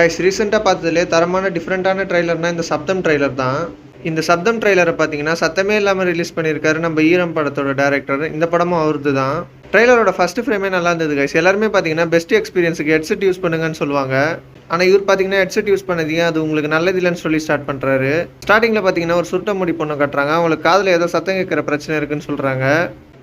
Guys ரீசெண்டா பார்த்ததுலயே தரமான டிஃபரெண்டான ட்ரெய்லர்னா இந்த சப்தம் ட்ரெய்லர் தான். இந்த சப்தம் ட்ரெய்லரை பார்த்தீங்கன்னா, சத்தமே இல்லாம ரிலீஸ் பண்ணியிருக்காரு நம்ம ஈரம் படத்தோட டைரக்டர். இந்த படமும் அவருது தான். ட்ரெய்லரோட ஃபர்ஸ்ட் ஃப்ரேமே நல்லா இருந்தது கைஸ். எல்லாருமே பார்த்தீங்கன்னா, பெஸ்ட் எக்ஸ்பீரியன்ஸுக்கு ஹெட்செட் யூஸ் பண்ணுங்கன்னு சொல்லுவாங்க. ஆனா இவர் பார்த்தீங்கன்னா, ஹெட்செட் யூஸ் பண்ணாதீங்க, அது உங்களுக்கு நல்லது இல்லன்னு சொல்லி ஸ்டார்ட் பண்றாரு. ஸ்டார்ட்டிங்ல பார்த்தீங்கன்னா, ஒரு சுருட்ட முடி பொண்ணு காட்டுறாங்க. அவங்களுக்கு காதுல ஏதோ சத்தம் கேட்கிற பிரச்சனை இருக்குன்னு சொல்றாங்க.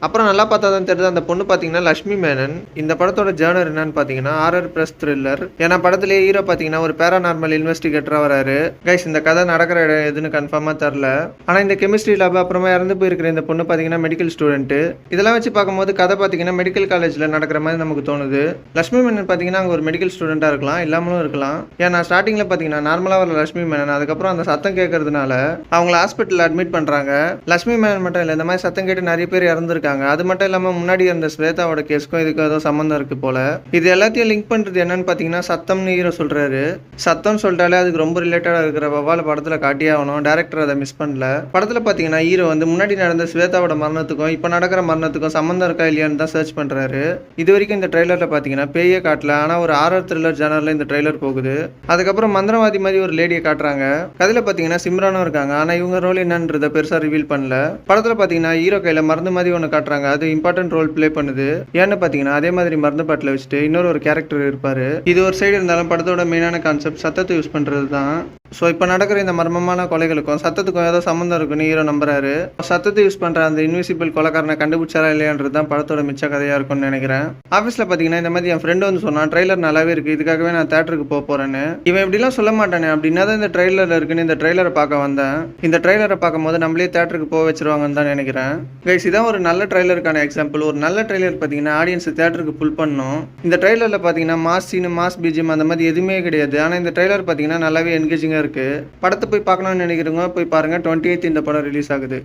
அப்புறம் நல்லா பார்த்தா தான் தெரியுது அந்த பொண்ணு பார்த்தீங்கன்னா லட்சுமி மேனன். இந்த படத்தோட ஜேர்னர் என்னன்னு பார்த்தீங்கன்னா ஹாரர் ப்ளஸ் த்ரில்லர். ஏன்னா படத்துலேயே ஹீரோ பார்த்தீங்கன்னா ஒரு பேராநார்மல் இன்வெஸ்டிகேட்டராக வராரு. கைஸ் இந்த கதை நடக்கிற இடம் எதுன்னு கன்ஃபார்மாக தெரில. ஆனால் இந்த கெமிஸ்ட்ரி லேப் அப்புறமா இறந்து போயிருக்கிற இந்த பொண்ணு பார்த்தீங்கன்னா மெடிக்கல் ஸ்டூடெண்ட். இதெல்லாம் வச்சு பார்க்கும்போது கதை பார்த்தீங்கன்னா மெடிக்கல் காலேஜில் நடக்கிற மாதிரி நமக்கு தோணுது. லட்சுமி மேனன் பார்த்தீங்கன்னா அங்கே ஒரு மெடிக்கல் ஸ்டூடெண்ட்டாக இருக்கலாம், இல்லாமலும் இருக்கலாம். ஏன்னா ஸ்டார்டிங்கில் பார்த்தீங்கன்னா நார்மலாக வர லட்சுமி மேனன், அதுக்கப்புறம் அந்த சத்தம் கேட்கறதுனால அவங்கள ஹாஸ்பிட்டலில் அட்மிட் பண்ணுறாங்க. லட்சுமி மேனன் மட்டும் இல்லை, இந்த மாதிரி சத்தம் கேட்டு நிறைய பேர் இறந்துருக்காங்க. அது மட்டும் இல்லாமல் முன்னாடி இருந்த ஸ்வேதாவோட கேஸ்க்கும் இதுக்கு ஏதோ சம்மந்தம் இருக்கு போல. இது எல்லாத்தையும் லிங்க் பண்றது என்னன்னு பார்த்தீங்கன்னா சத்தம்னு ஹீரோ சொல்றாரு. சத்தம் சொல்லிட்டாலே அதுக்கு ரொம்ப ரிலேட்டடா இருக்கிற வவ்வால படத்துல காட்டியே ஆகணும். டேரக்டர் அதை மிஸ் பண்ணல. படத்துல பார்த்தீங்கன்னா ஹீரோ வந்து முன்னாடி நடந்த ஸ்வேதாவோட மரணத்துக்கும் இப்போ நடக்கிற மரணத்துக்கும் சம்மந்தம் இருக்கா இல்லையான்னு தான் சர்ச் பண்றாரு. இது வரைக்கும் இந்த ட்ரெய்லர்ல பார்த்தீங்கன்னா பேயே காட்டல, ஆனா ஒரு ஹாரர் த்ரில்லர் ஜானர்ல இந்த ட்ரெய்லர் போகுது. அதுக்கப்புறம் மந்திரவாதி மாதிரி ஒரு லேடியை காட்டுறாங்க. கதையில பார்த்தீங்கன்னா சிம்ரானும் இருக்காங்க, ஆனா இவங்க ரோல் என்னன்றத பெருசா ரிவீல் பண்ணல. படத்துல பார்த்தீங்கன்னா ஹீரோ கையில மருந்து மாதிரி ஒன்று காட்டுறாங்க, அது இம்பார்ட்டன்ட் ரோல் ப்ளே பண்ணுது. ஏன்னு பார்த்தீங்கன்னா அதே மாதிரி மருந்து பாட்டில் வச்சுட்டு இன்னொரு ஒரு கேரக்டர் இருப்பாரு. இது ஒரு சைடு இருந்தாலும் படத்தோட மெயினான கான்செப்ட் சத்தத்தை யூஸ் பண்றது தான். ஸோ இப்போ நடக்கிற இந்த மர்மமான கொலைகளுக்கும் சத்தத்துக்கும் ஏதோ சம்மந்தம் இருக்குன்னு ஹீரோ நம்புறாரு. சத்தத்தை யூஸ் பண்ற அந்த இன்விசிபிள் கொலைக்காரனை கண்டுபிடிச்சாரா இல்லையான்றது தான் படத்தோட மிச்ச கதையா இருக்கும்னு நினைக்கிறேன். ஆஃபீஸில் பார்த்தீங்கன்னா இந்த மாதிரி என் ஃப்ரெண்டு வந்து சொன்னான் ட்ரெய்லர் நல்லாவே இருக்கு, இதுக்காகவே நான் தேட்டருக்கு போறேன்னு. இவன் இப்படிலாம் சொல்ல மாட்டானே, அப்படின்னா தான் இந்த ட்ரெய்லர்ல இருக்குன்னு இந்த ட்ரெய்லரை பார்க்க வந்தேன். இந்த ட்ரெய்லரை பார்க்கும் போது நம்மளே தேட்டருக்கு போக வச்சிருவாங்கன்னு தான் நினைக்கிறேன். கைஸ் இதான் ஒரு நல்ல ட்ரெய்லருக்கான எக்ஸாம்பிள். ஒரு நல்ல ட்ரெய்லர் பார்த்தீங்கன்னா ஆடியன்ஸ் தேட்டருக்கு புல் பண்ணும். இந்த ட்ரெய்லரில் பார்த்தீங்கன்னா மாஸ் சீன், மாஸ் பிஜிஎம் அந்த மாதிரி எதுவுமே கிடையாது. ஆனால் இந்த ட்ரெய்லர் பார்த்தீங்கன்னா நல்லாவே என்கேஜிங்காக இருக்கு. படத்தை போய் பார்க்கணும்னு நினைக்கிறவங்க போய் பாருங்க. 28 இந்த படம் ரிலீஸ் ஆகுது.